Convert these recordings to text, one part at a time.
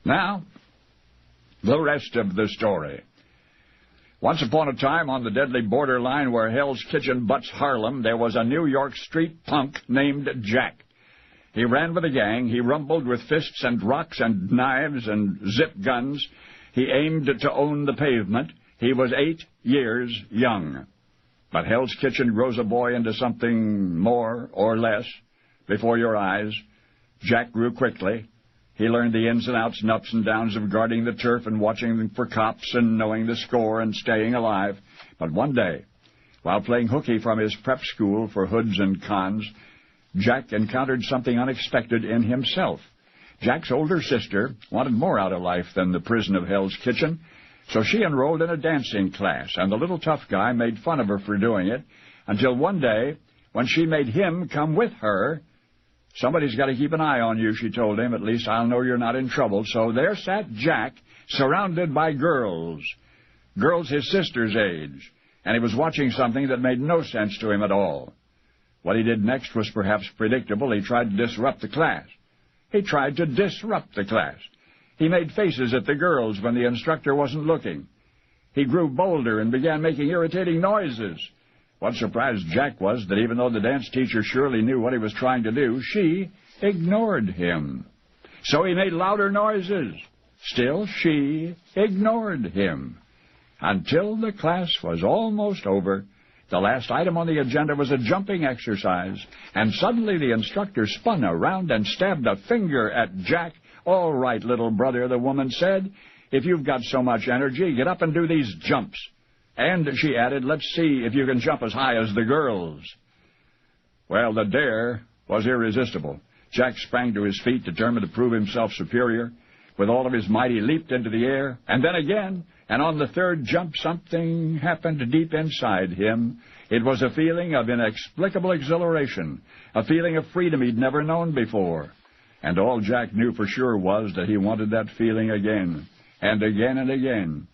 Now, the rest of the story. Once upon a time, on the deadly borderline where Hell's Kitchen butts Harlem, there was a New York street punk named Jacques. He ran with a gang. He rumbled with fists and rocks and knives and zip guns. He aimed to own the pavement. He was 8 years young. But Hell's Kitchen grows a boy into something more or less before your eyes. Jacques grew quickly. He learned the ins and outs and ups and downs of guarding the turf and watching for cops and knowing the score and staying alive. But one day, while playing hooky from his prep school for hoods and cons, Jacques encountered something unexpected in himself. Jacques' older sister wanted more out of life than the prison of Hell's Kitchen, so she enrolled in a dancing class, and the little tough guy made fun of her for doing it, until one day, when she made him come with her. "Somebody's got to keep an eye on you," she told him. "At least I'll know you're not in trouble." So there sat Jacques, surrounded by girls his sister's age, and he was watching something that made no sense to him at all. What he did next was perhaps predictable. He tried to disrupt the class. He made faces at the girls when the instructor wasn't looking. He grew bolder and began making irritating noises. What surprised Jacques was that even though the dance teacher surely knew what he was trying to do, she ignored him. So he made louder noises. Still, she ignored him. Until the class was almost over, the last item on the agenda was a jumping exercise, and suddenly the instructor spun around and stabbed a finger at Jacques. "All right, little brother," the woman said. "If you've got so much energy, get up and do these jumps." And she added, "Let's see if you can jump as high as the girls." Well, the dare was irresistible. Jacques sprang to his feet, determined to prove himself superior. With all of his might, he leaped into the air, and then again, and on the third jump, something happened deep inside him. It was a feeling of inexplicable exhilaration, a feeling of freedom he'd never known before. And all Jacques knew for sure was that he wanted that feeling again, and again and again.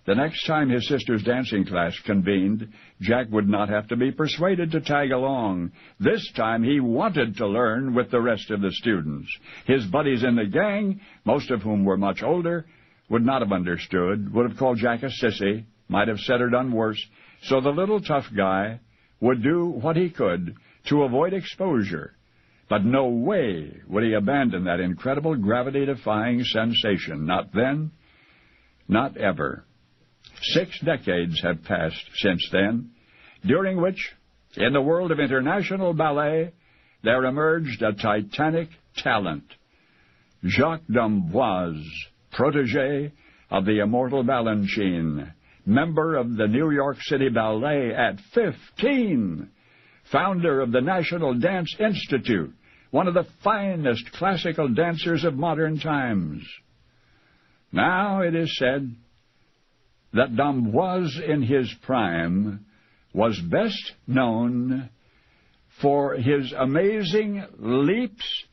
The next time his sister's dancing class convened, Jacques would not have to be persuaded to tag along. This time he wanted to learn with the rest of the students. His buddies in the gang, most of whom were much older, would not have understood, would have called Jacques a sissy, might have said or done worse. So the little tough guy would do what he could to avoid exposure. But no way would he abandon that incredible gravity-defying sensation. Not then, not ever. 6 decades have passed since then, during which, in the world of international ballet, there emerged a titanic talent. Jacques dAmboise, protégé of the immortal Balanchine, member of the New York City Ballet at 15, founder of the National Dance Institute, one of the finest classical dancers of modern times. Now it is said that dAmboise in his prime was best known for his amazing leaps.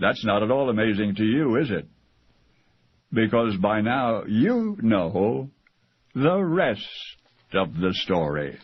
That's not at all amazing to you, is it? Because by now you know the rest of the story.